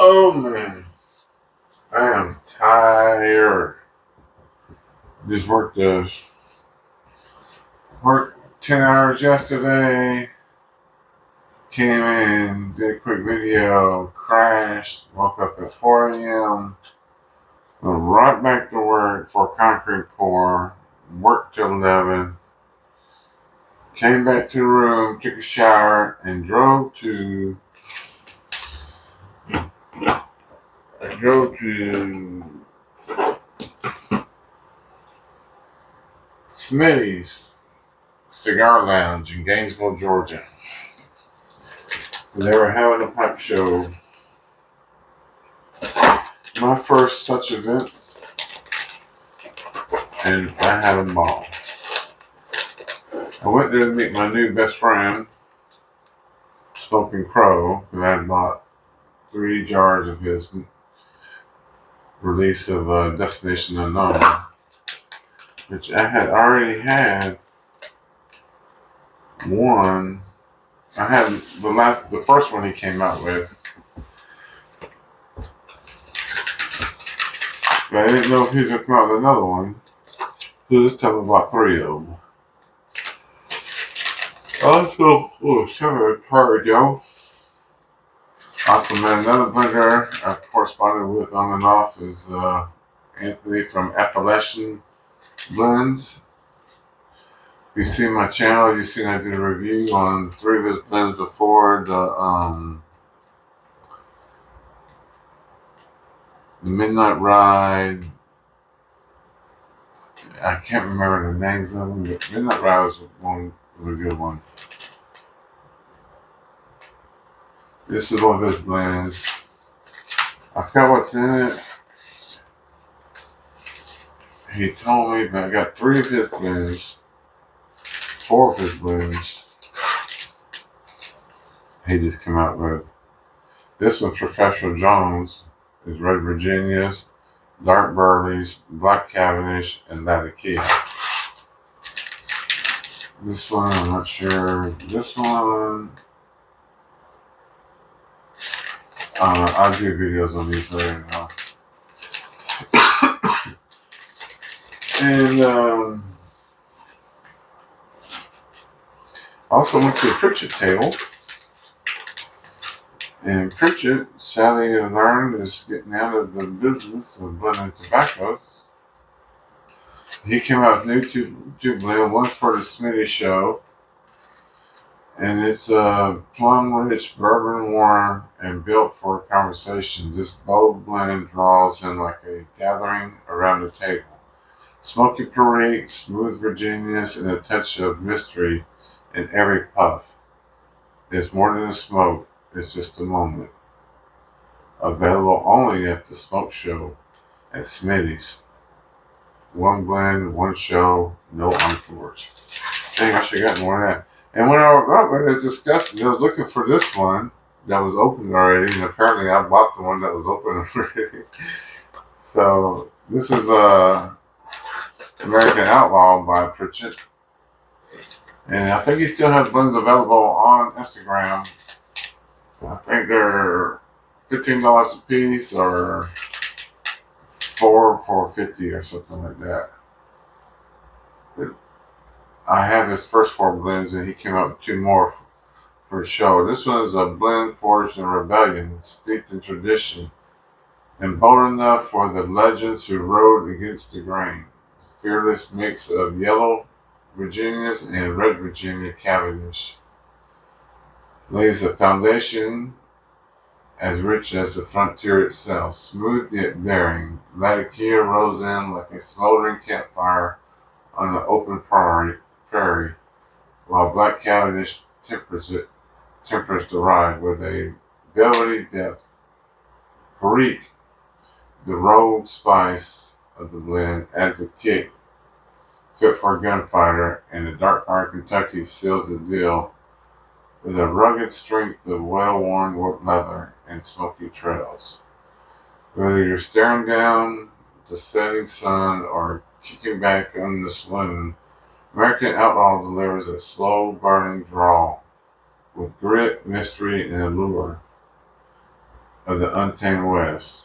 Oh man, I am tired. Just worked 10 hours yesterday. Came in, did a quick video, crashed, woke up at 4 a.m. Went right back to work for concrete pour. Worked till 11. Came back to the room, took a shower, and drove to Smittys Cigar Lounge in Gainesville, Georgia. They were having a pipe show. My first such event, and I had a ball. I went there to meet my new best friend, Smoking Crow, who I had bought 3 jars of his release of Destination Unknown, which I had already had one. I had the first one he came out with, but I didn't know if he was going to come out with another one. So this time I bought 3 of them. Also, sorry, tired, yo. Also, met another blender I've corresponded with on and off is Anthony from Appalachian Blends. If you see my channel, you've seen I did a review on 3 of his blends before. The Midnight Ride. I can't remember the names of them, but Midnight Ride was a good one. This is one of his blends. I forgot what's in it. He told me, but I got 3 of his blends, 4 of his blends. He just came out with. This one's Professional Jones. Is Red Virginias, Dark Burleys, Black Cavendish, and Latakia. This one, I'm not sure. This one, I'll do videos on these later now. And also went to a Pritchett table. And Pritchett, sadly learned, is getting out of the business of blending tobaccos. He came out with new two blend, one for the Smittys show, and it's a plum-rich, bourbon-warm, and built for conversation. This bold blend draws in like a gathering around the table. Smoky Perique, smooth Virginias, and a touch of mystery in every puff. It's more than a smoke. It's just a moment. Available only at the Smoke Show at Smittys. 1 blend, 1 show, no encores. Dang, I should have gotten more of that. And when I was discussing, I was looking for this one that was open already, and apparently I bought the one that was open already. So this is American Outlaw by Pritchett. And I think he still has blends available on Instagram. I think they're $15 a piece or $4 for $50 or something like that. But I have his first 4 blends, and he came out with 2 more for a show. This one is a blend forged in rebellion, steeped in tradition, and bold enough for the legends who rode against the grain. Fearless mix of yellow Virginias and red Virginia Cavendish lays a foundation as rich as the frontier itself, smooth yet daring. Latakia rose in like a smoldering campfire on the open prairie, while Black Cavendish tempers the ride with a velvety depth. Perique, the rogue spice of the blend, adds a kick fit for a gunfighter, and the Dark Fire Kentucky seals the deal with a rugged strength of well-worn leather and smoky trails. Whether you're staring down the setting sun or kicking back on the saloon, American Outlaw delivers a slow-burning drawl with grit, mystery, and allure. of the Untamed West.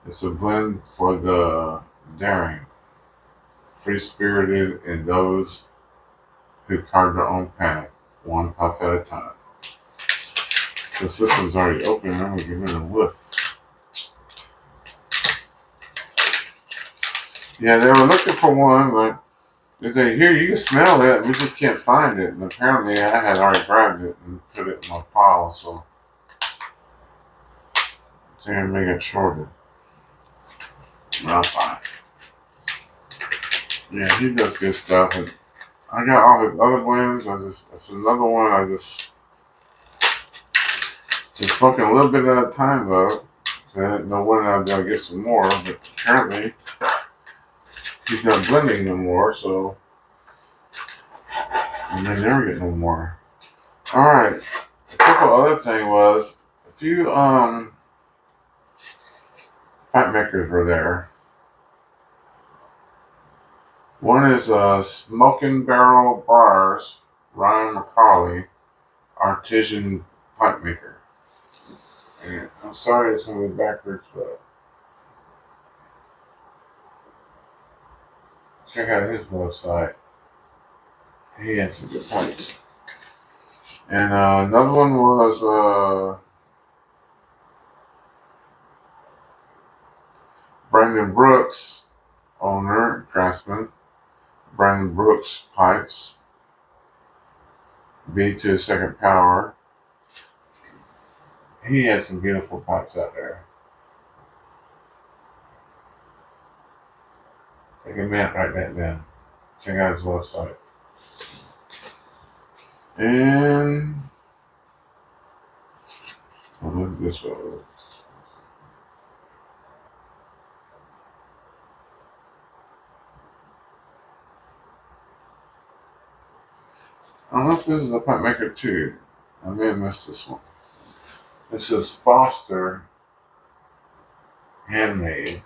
It's a blend for the daring, free-spirited, and those who carve their own path, one puff at a time. Since this one's already open, I'm going to give it a whiff. Yeah, they were looking for one, but they say, here, you can smell it, we just can't find it. And apparently I had already grabbed it and put it in my pile, so I think I may get shorted. Well, fine. Yeah, he does good stuff. And I got all his other blends. It's another one I just smoking a little bit at a time though. I didn't know when I'd be able to get some more, but apparently he's not blending no more, so I may never get no more. Alright. A couple other thing was a few pipe makers were there. One is Smoking Barrel Bars, Ryan McCauley, Artisan Pipe Maker. And I'm sorry it's going to be backwards, but check out his website. He had some good pipes. And another one was Brandon Brooks, owner, craftsman. Brandon Brooks Pipes, B to the second power. He had some beautiful pipes out there. Take a minute, write that down. Check out his website. And look at this one. I don't know if this is a pipe maker too. I may have missed this one. This is Foster Handmade.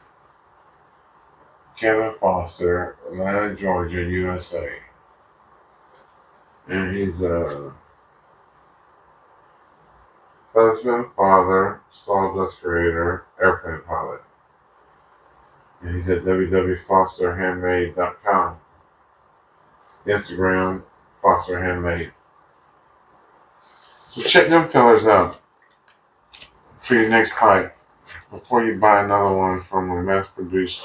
Kevin Foster, Atlanta, Georgia, USA. And he's a husband, father, sawdust creator, airplane pilot. And he's at www.fosterhandmade.com. Instagram, Foster Handmade. So check them fellers out for your next pipe before you buy another one from a mass-produced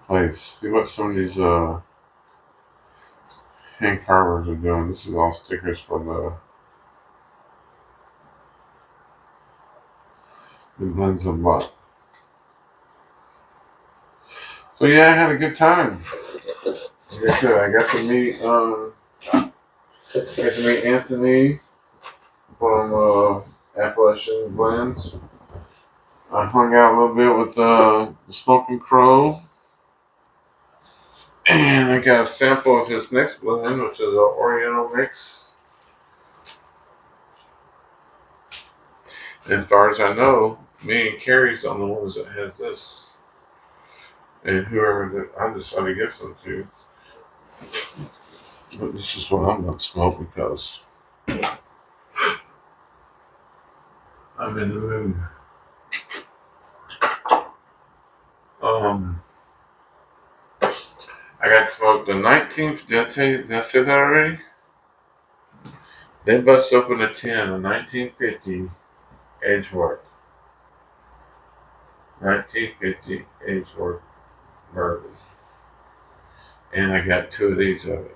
place. See what some of these hand carvers are doing. This is all stickers for the blends of butt. So yeah, I had a good time. Like I said, I got to meet Anthony from Appalachian Blends. I hung out a little bit with the Smoking Crow. And I got a sample of his next blend, which is an Oriental mix. And as far as I know, me and Carrie's the only ones that has this. And whoever that I decided to get some to. But this is what I'm going to smoke because I'm in the mood. I got to smoke the 19th. Did I say that already? They bust open a 10, a 1950 Edgeworth. 1950 Edgeworth bourbon. And I got 2 of these of it.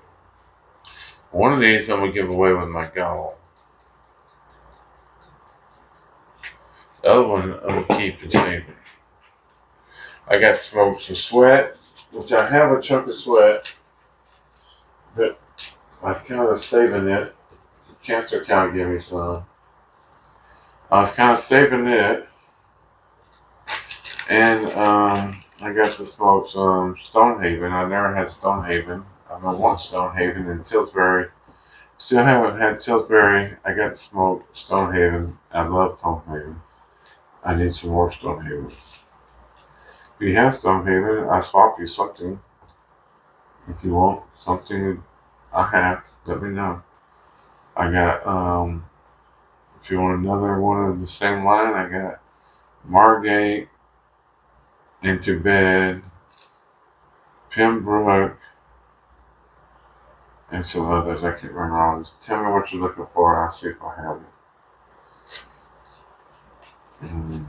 One of these I'm going to give away with my gall. The other one I'm going to keep and save it. I got smoked some sweat, which I have a chunk of sweat, but I was kind of saving it. Cancer cow gave me some. I was kind of saving it, and I got to smoke some Stonehaven. I never had Stonehaven. I want Stonehaven in Tillsbury. Still haven't had Tillsbury. I got to smoke Stonehaven. I love Stonehaven. I need some more Stonehaven. If you have Stonehaven, I swap you something. If you want something I have, let me know. I got a If you want another one of the same line, I got Margate, Into Bed, Pembroke, and some others. I can't remember all. Just tell me what you're looking for, and I'll see if I have it.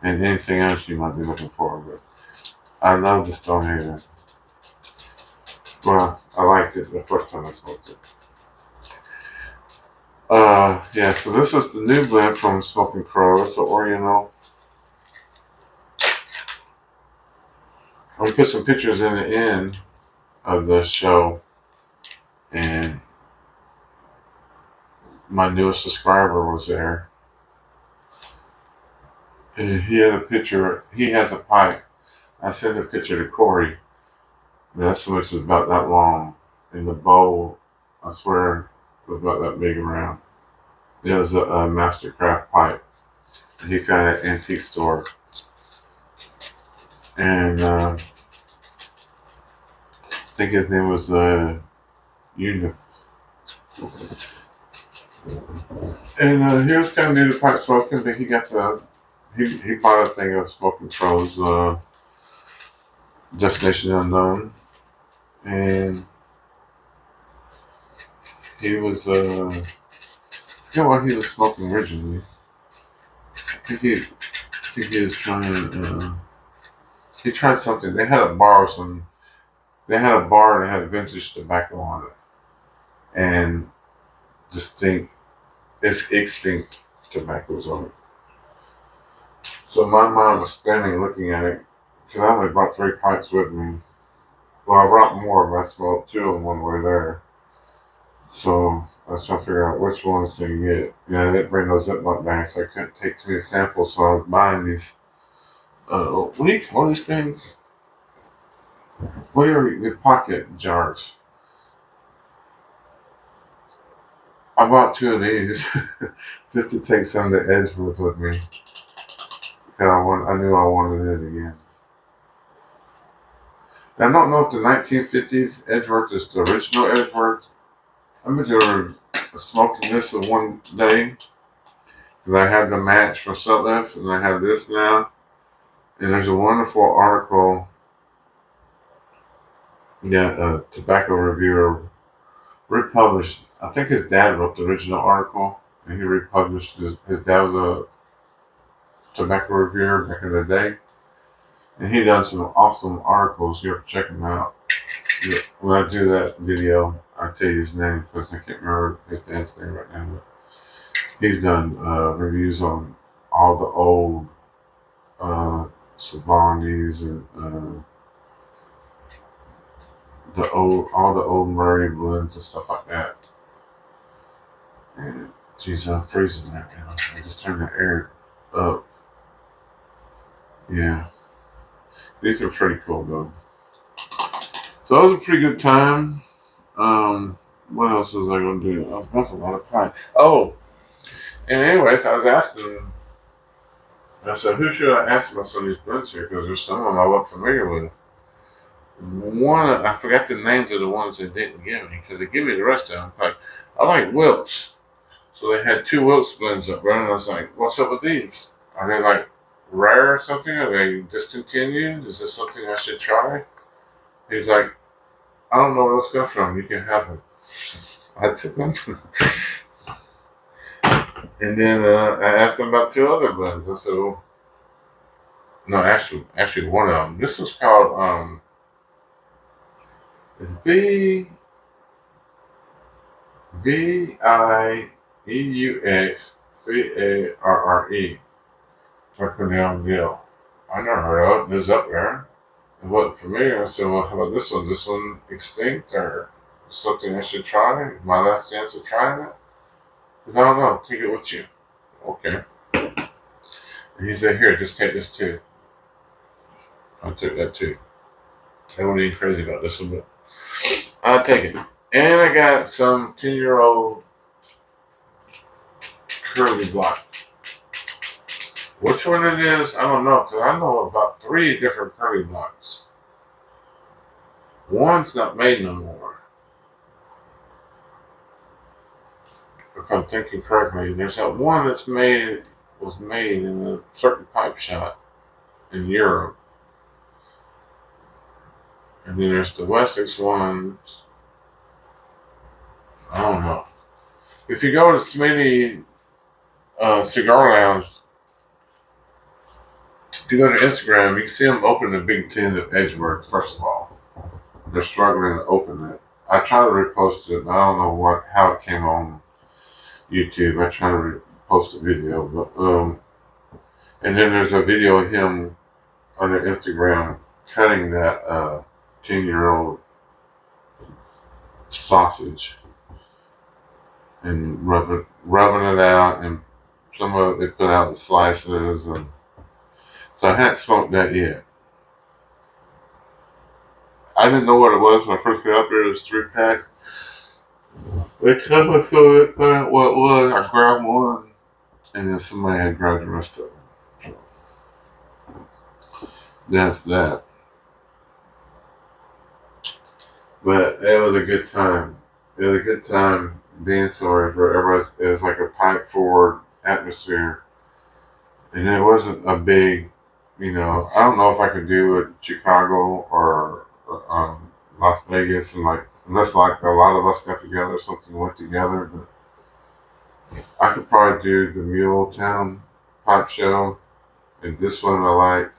And anything else you might be looking for. But I love the Stonehaven. Well, I liked it the first time I smoked it. Yeah, so this is the new blend from Smoking Crows, the Oriental. I'm going to put some pictures in the end of the show, and my newest subscriber was there. And he had a picture, he has a pipe. I sent a picture to Corey. That switch was about that long, and the bowl, I swear, was about that big around. It was a Mastercraft pipe that he found at an antique store. And I think his name was Unif. And he was kind of new to pipe smoking, but he got he bought a thing of Smoking Crows, Destination Unknown, and he was I forget what he was smoking originally. I think he was trying. He tried something. They had a bar that had vintage tobacco on it, and extinct tobaccos on it. So my mind was spinning looking at it, because I only brought 3 pipes with me. Well, I brought more, but I smoked 2 of them when we were there. So I was trying to figure out which ones to get. I didn't bring those Ziploc bags, so I couldn't take too many samples, so I was buying these, what do you call these things? What are the pocket jars? I bought 2 of these just to take some to Edgeworth with me. Because I knew I wanted it again. Now, I don't know if the 1950s Edgeworth is the original Edgeworth. I'm going to smoking this in one day. Because I have the match from Sutliff, and I have this now. And there's a wonderful article. Yeah, a tobacco reviewer republished. I think his dad wrote the original article, and he republished his dad was a tobacco reviewer back in the day, and he done some awesome articles. You have to check him out. When I do that video, I'll tell you his name because I can't remember his dad's name right now. But he's done reviews on all the old Savantis and all the old Murray blends and stuff like that. And geez, I'm freezing right now. I just turned the air up. Yeah, these are pretty cool though. So that was a pretty good time. What else was I gonna do? I was about a lot of time. Oh, and anyways, I was asking. I said, who should I ask about some of these blends here? Because there's some of them I wasn't familiar with. One, I forgot the names of the ones they didn't give me because they give me the rest of them. Like, I like Wilkes. So they had 2 Wilkes blends up there, and I was like, what's up with these? Are they like rare or something? Are they discontinued? Is this something I should try? He's like, I don't know where those come from. You can have them. I took them. And then I asked him about 2 other blends. I said, well, no, actually one of them. This was called, it's Vieuxcarre. Cornell Gill. I never heard of it. It was up there. It wasn't familiar. I said, well, how about this one? This one extinct or something I should try? My last chance of trying it? I don't know. Take it with you. Okay. And he said, here, just take this too. I took that too. I wasn't even crazy about this one, but I'll take it. And I got some 10-year-old curly block. Which one it is, I don't know, because I know about 3 different curly blocks. One's not made no more. if I'm thinking correctly. There's that one was made in a certain pipe shop in Europe. And then there's the Wessex one. I don't know. If you go to Smittys Cigar Lounge, if you go to Instagram, you can see them open the Big Ten at Edgeworth, first of all. They're struggling to open it. I tried to repost it, but I don't know how it came on YouTube. I tried to repost a video, but and then there's a video of him on their Instagram cutting that 10-year-old sausage and rubbing it out, and some of it they put out in slices, and so I hadn't smoked that yet. I didn't know what it was when I first got up there. It was 3 packs. They cut me through it, found out what it was. I grabbed one, and then somebody had grabbed the rest of it. So that's that. But it was a good time. It was a good time being somewhere where everybody, it was like a pipe forward atmosphere. And it wasn't a big, I don't know if I could do it Chicago or Las Vegas, and unless like a lot of us got together, something went together. But I could probably do the Mule Town pipe show, and this one I like,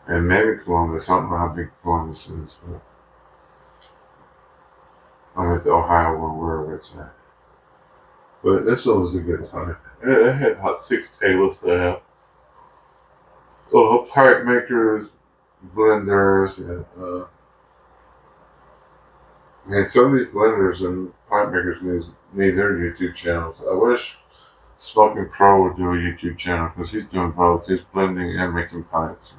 and maybe Columbus. I don't know how big Columbus is, but I'm at the Ohio one where it's at. But this one was a good time. It had about 6 tables there. Pipe makers, blenders, and some of these blenders and pipe makers need their YouTube channels. I wish Smoking Pro would do a YouTube channel, because he's doing both. He's blending and making pipes.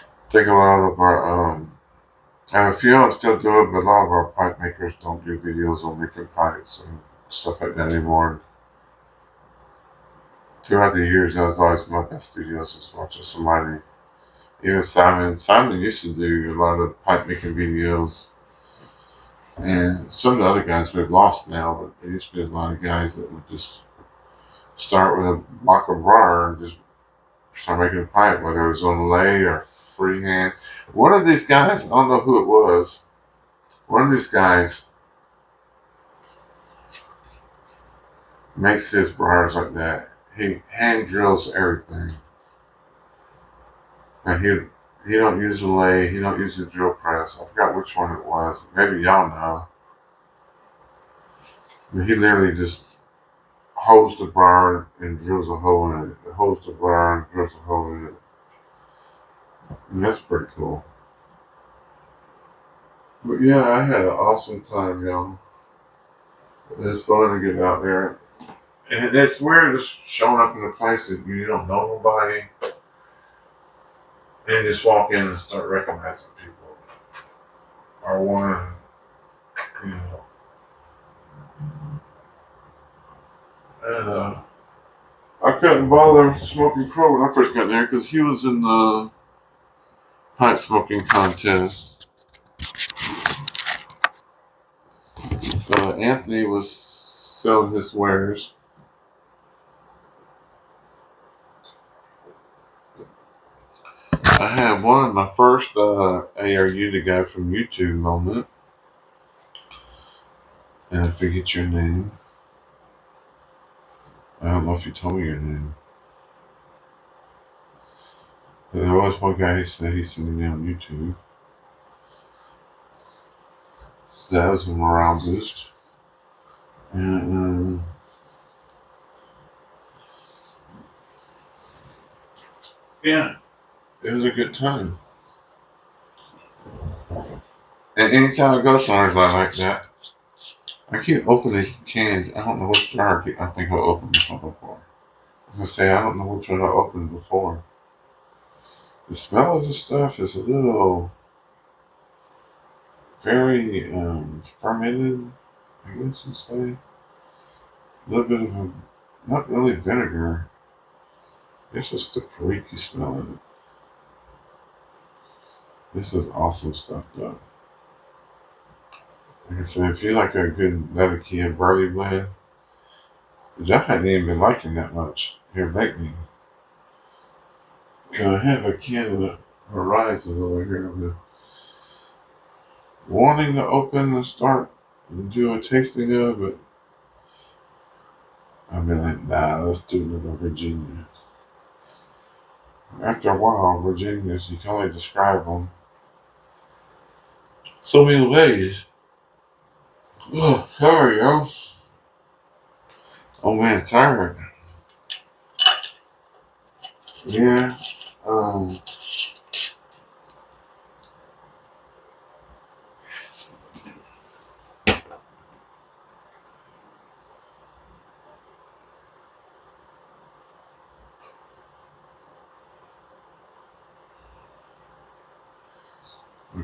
I think a lot of our, and a few of them still do it, but a lot of our pipe makers don't do videos on making pipes and stuff like that anymore. Throughout the years, that was always my best videos, just watching somebody. Even Simon used to do a lot of pipe making videos. And some of the other guys we've lost now, but there used to be a lot of guys that would just start with a block of briar and just start making a pipe, whether it was on lay or freehand. One of these guys, I don't know who it was, one of these guys makes his briars like that. He hand drills everything. And he don't use a lathe, he don't use a drill press. I forgot which one it was. Maybe y'all know. But he literally just holds the briar and drills a hole in it. Holds the briar and drills a hole in it. And that's pretty cool. But yeah, I had an awesome time, y'all. It was fun to get out there. And it's weird just showing up in a place that you don't know nobody and just walk in and start recognizing people. Or one, and I couldn't bother Smoking Pro when I first got there, because he was in the pipe smoking contest. Anthony was selling his wares. I had one of my first ARU, the guy from YouTube moment. And I forget your name. I don't know if you told me your name. But there was one guy who said he seen me on YouTube. So that was a morale boost. And yeah, it was a good time. And anytime I go somewhere like that, I keep opening cans. I don't know which jar I think I opened this one before. I was gonna say, I don't know which one I opened before. The smell of this stuff is a little very fermented, I guess you'd say. A little bit of not really vinegar. It's just the freaky smell of it. This is awesome stuff, though. Like I said, if you like a good leather key and barley blend, which I hadn't even been liking that much here lately. I have a can of the Horizon over here. I've been wanting to open and start and do a tasting of, but I've been like, nah, let's do the Virginia. After a while, Virginias, you can only describe them so many ways. Oh, sorry, yo. Oh man, tired. Yeah. Um.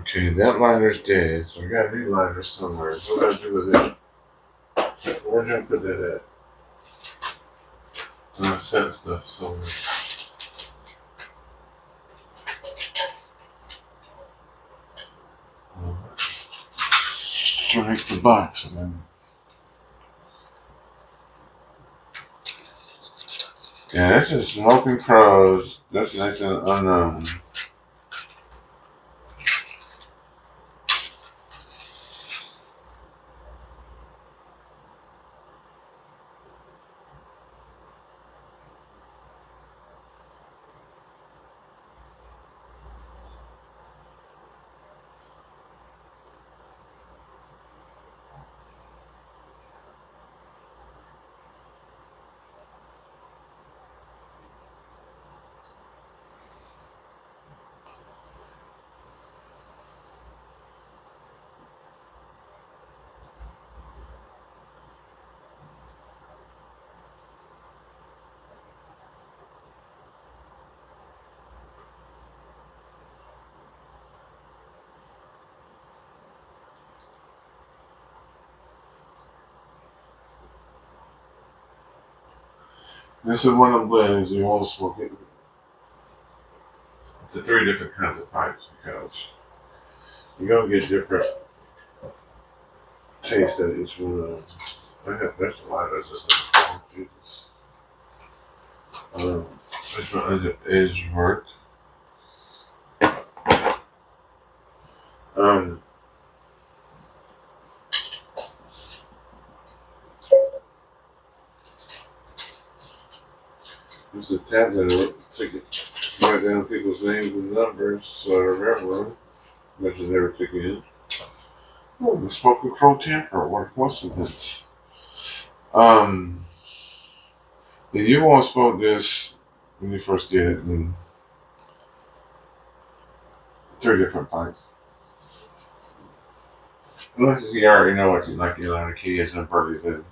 Okay, that lighter's dead, so I got a new lighter somewhere. What do I do with it? Where did I put that at? I set stuff somewhere. Strike the box and then. Yeah, this is Smoking Crows. Destination Unknown. This is one of the blends you want to smoke it. The three different kinds of pipes because you're gonna get different tastes at each one of them. I have that's a lot of just like Jesus. This one is Edgeworth. Um, there's a tablet of it. Take it, write down people's names and numbers so I remember them. Which I never took in. Oh, the Smoking Crow Tamper. What a coincidence. Um, if you want to smoke this when you first get it in three different pipes. Unless you already know what you like, you know, the key is and birdies in.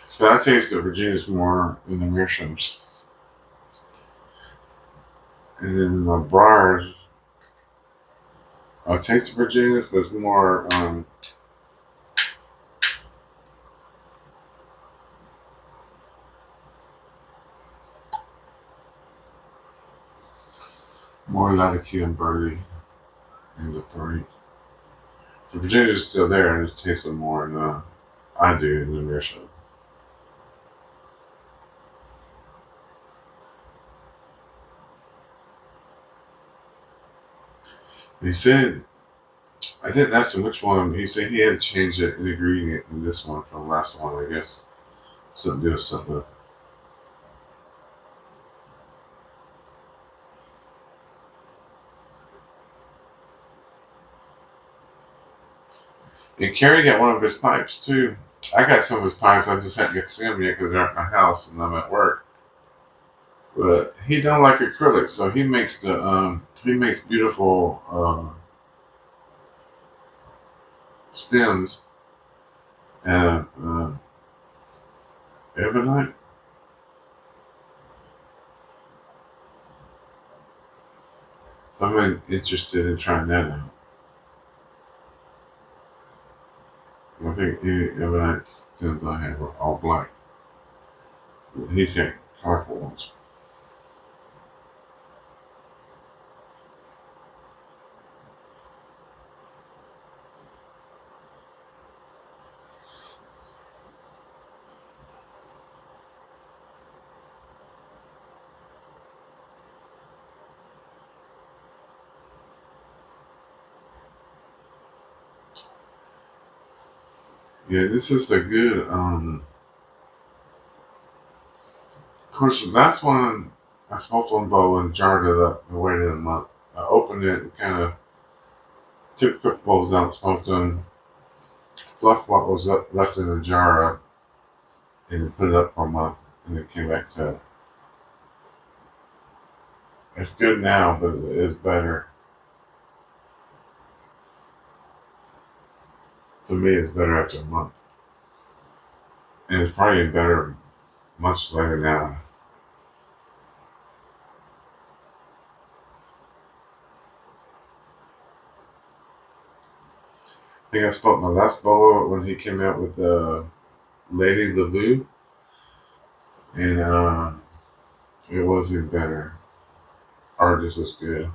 So I taste the Virginia's more in the meerschaums. And then the Briars, I taste the Virginia's, but it's more latitude and birdie in the three. The Virginia's still there, and it tastes more than I do in the meerschaum. He said, I didn't ask him which one. He said he had to change the ingredient in this one from the last one, I guess. Something to do with something. And Kerry got one of his pipes too. I got some of his pipes. I just haven't get to see them yet because they're at my house and I'm at work. But he don't like acrylic, so he makes beautiful stems and ebonite. I'm interested in trying that out. I think any ebonite stems I have are all black. He's got colorful ones. Yeah, this is the good. Of course, the last one I smoked one bowl and jarred it up and waited a month. I opened it and kind of took a couple bowls out, smoked them, fluffed what was left in the jar up, and put it up for a month, and then came back to it. It's good now, but it is better. To me, it's better after a month. And it's probably better much later now. I think I smoked my last bowl when he came out with the Lady Lavu, and it was even better. Artist was good.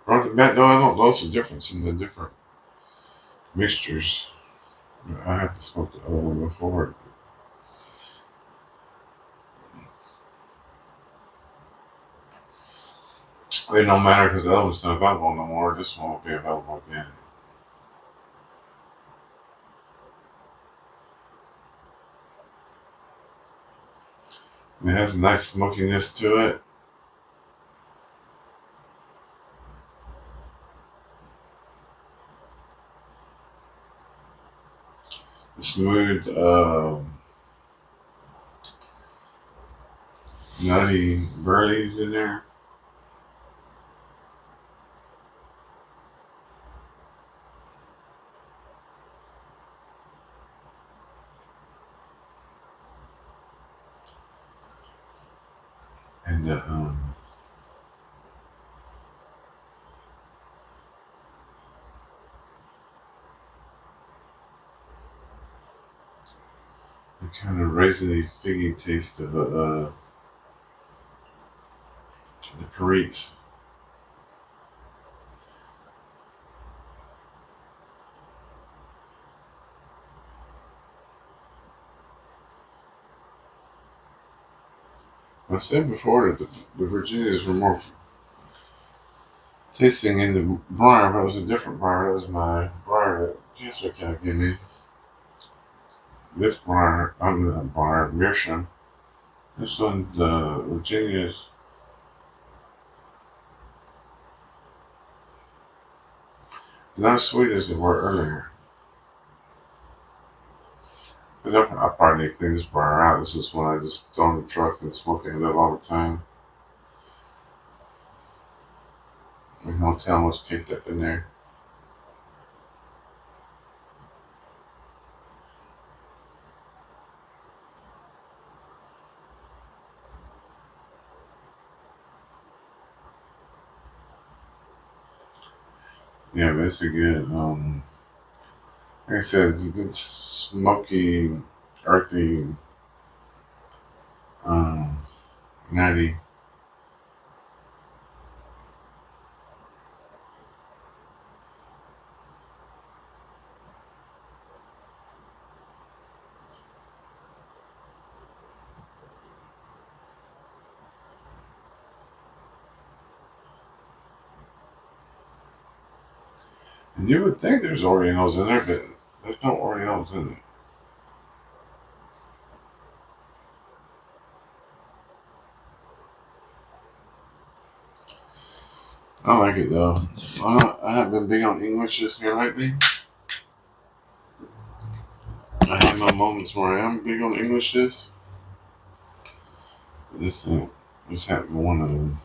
Right off the bat, though, I don't notice a difference in the different mixtures. I have to smoke the other one before. It don't matter because the other one's not available no more. This one won't be available again. And it has a nice smokiness to it. Smooth, nutty burleys in there. And the kind of raisiny, figgy taste of the Carites. I said before that the Virginias were more tasting in the briar, but it was a different briar. That was my briar that Cancer Cat gave me. This briar, I'm not briar, Meerschaum. This one, the Virginia's, not as sweet as they were earlier. But I probably need to clean this briar out. This is one I just throw in the truck and smoke it up all the time. You don't tell what's caked up in there. Yeah, but it's a good, like I said, it's a good smoky, earthy, um, nutty. And you would think there's Oreos in there, but there's no Oreos in it. I like it though. I haven't been big on English this year lately. I have my moments where I am big on English this. This this happened one of them.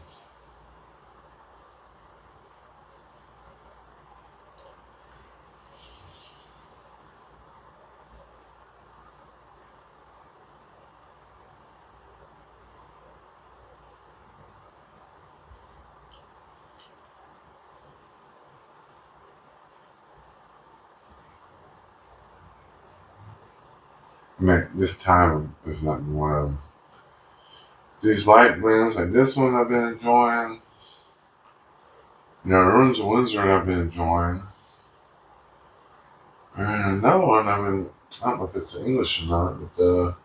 Man, this time is not one of them. These light blends like this one I've been enjoying. You know, Ruins of Windsor I've been enjoying. And another one I've been, I don't know if it's English or not, but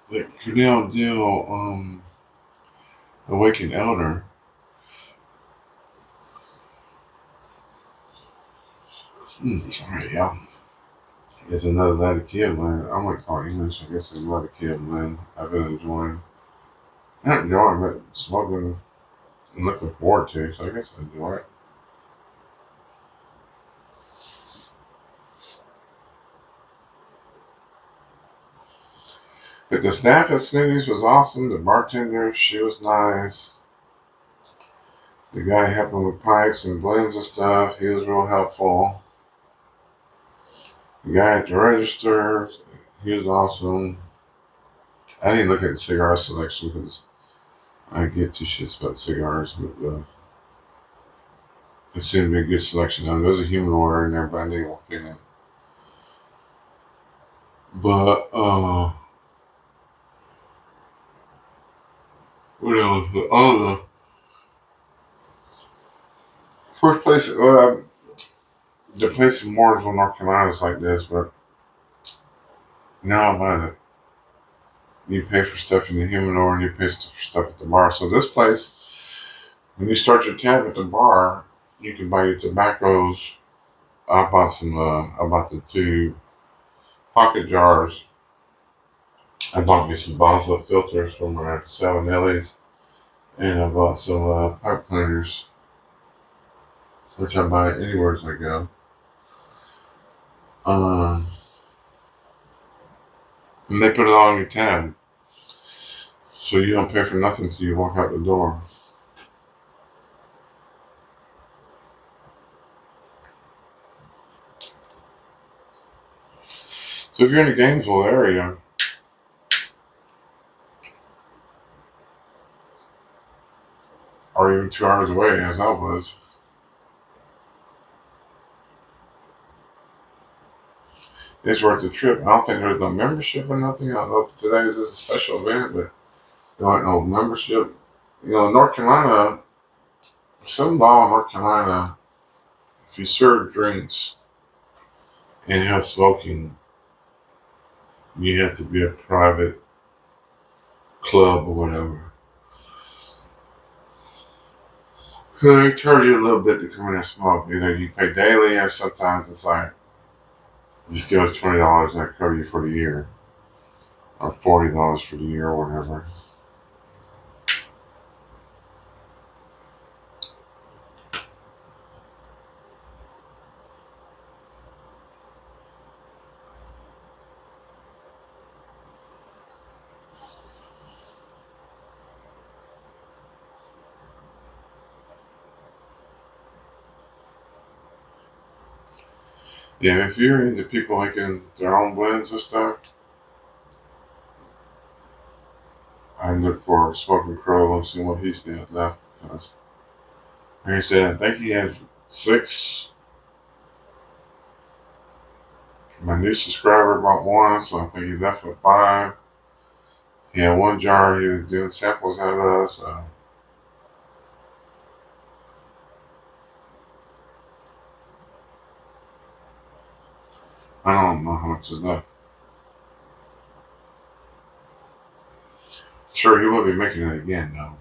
the Cornell Deal Awakened Elder. Sorry, y'all. It's another Latta Kid blend. I might call it English. I guess it's Latta Kid blend. I've been enjoying. Not enjoying, but smoking and looking forward to. So I guess I enjoy it. But the staff at Smitty's was awesome. The bartender, she was nice. The guy helping with pipes and blends and stuff, he was real helpful. The guy at the register, he was awesome. I didn't look at the cigar selection because I get two shits about cigars, but it seemed to be a good selection. There was a human order in there, but I didn't walk in it. But what else? The first place, the place in Mooresville, North Carolina is like this, but now I'm at it. You pay for stuff in the humidor and you pay for stuff at the bar. So this place, when you start your tab at the bar, you can buy your tobaccos. I bought the two pocket jars. I bought me some Basel filters from my Savinelli's, and I bought some pipe cleaners, which I buy anywhere as I go. And they put it all on your tab, so you don't pay for nothing until you walk out the door. So if you're in the Gainesville area, or even 2 hours away, as I was, it's worth the trip. I don't think there's no membership or nothing. I don't know if today is a special event, but there ain't no membership. You know, North Carolina, some law in North Carolina, if you serve drinks and have smoking, you have to be a private club or whatever. So they charge you a little bit to come in and smoke. Either you pay daily or sometimes it's like, just give us $20 and I cover you for the year. Or $40 for the year or whatever. Yeah, if you're into people making their own blends and stuff, I look for Smoking Crow and see what he's got left. Because, like I said, I think he has 6. My new subscriber bought 1, so I think he left with 5. He had 1 jar he was doing samples out of, so. I don't know how much is left. Sure, he will be making it again, though.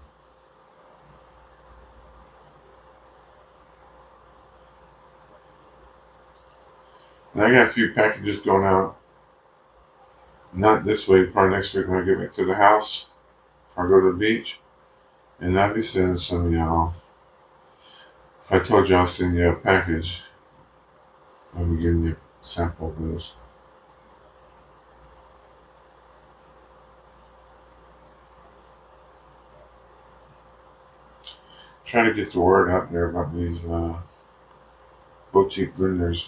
And I got a few packages going out. Not this week, probably next week when I get back to the house. If I go to the beach. And I'll be sending some of y'all. If I told you I'll send you a package, I'll be giving you a sample of those. Trying to get the word out there about these boutique blenders.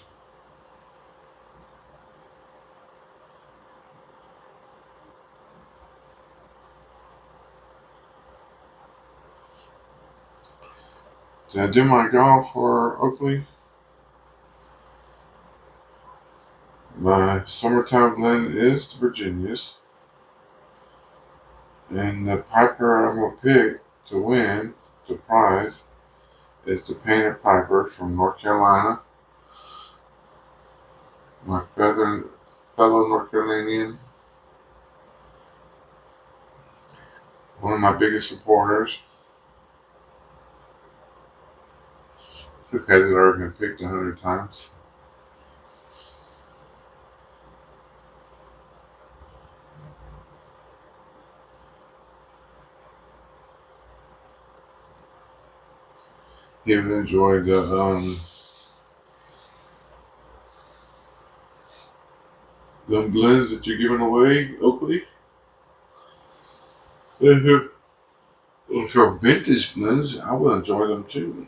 Did I do my golf for Oakley? My summertime blend is the Virginias. And the Piper I'm going to pick to win the prize is the Painted Piper from North Carolina. My fellow North Carolinian. one of my biggest supporters. Who has it already been picked 100 times? He even enjoyed the blends that you're giving away, Oakley. For vintage blends, I would enjoy them too.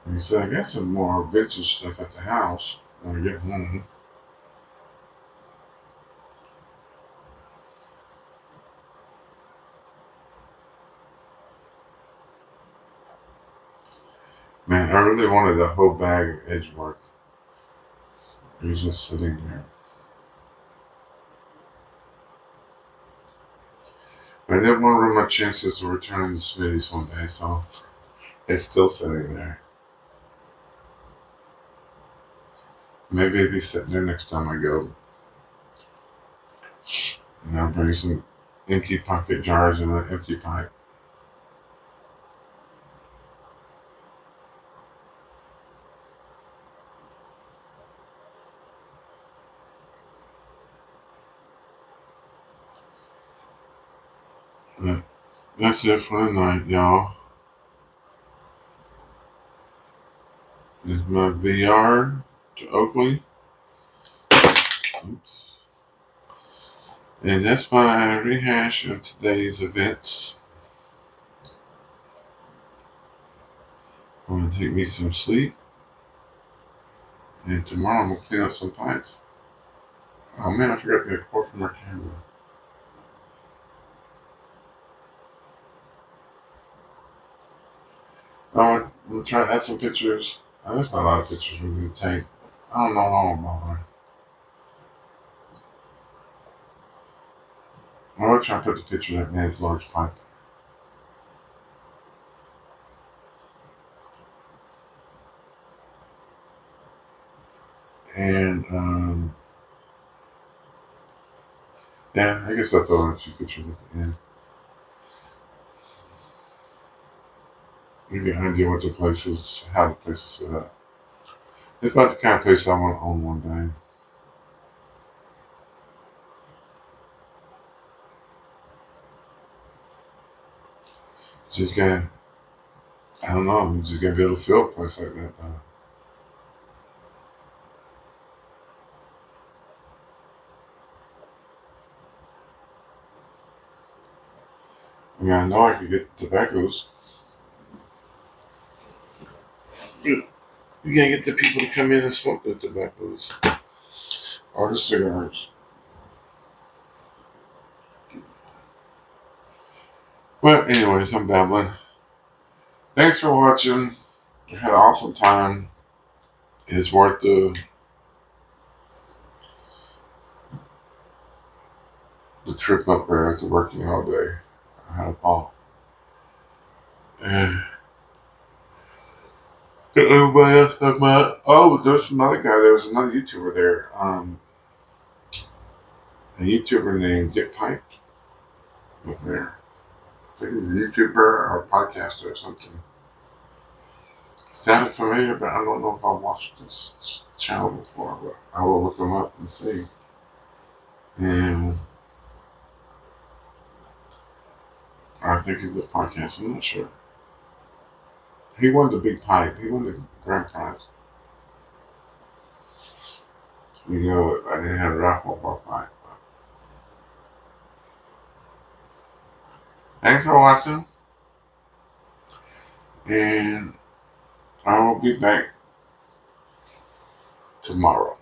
And he said, I got some more vintage stuff at the house when I get home. Man, I really wanted the whole bag of Edgeworth. It was just sitting there. But I didn't want to ruin my chances of returning to Smittys one day, so it's still sitting there. Maybe it'll be sitting there next time I go. And I'll bring some empty pocket jars and an empty pipe. But that's it for the night, y'all. This is my VR to Oakley. Oops. And that's my rehash of today's events. I'm going to take me some sleep. And tomorrow I'm going to clean up some pipes. Oh man, I forgot to get a cord from my camera. I'm going to try to add some pictures. There's not a lot of pictures we need to take. I don't know how long about it. I'm going to try to put the picture of that man's large pipe. And, yeah, I guess I'll throw in a few pictures at the end. Give you an idea what the place is, how the place is set up. It's about the kind of place I want to own one day. Just got, I don't know, you just got to be able to feel a place like that. I mean, I know I could get tobaccos. You can't get the people to come in and smoke the tobaccos or the cigars. But anyways, I'm babbling. Thanks for watching. I had an awesome time. It's worth the trip up there after working all day. I had a ball. And everybody else talking about, oh, there's another guy. There was another YouTuber there. A YouTuber named Get Piped was there. I think he's a YouTuber or a podcaster or something. Sounded familiar, but I don't know if I've watched this channel before. But I will look him up and see. And I think he's a podcast. I'm not sure. He won the big pipe. He won the grand prize. You know, I didn't have a raffle for a pipe. Thanks for watching. And I will be back tomorrow.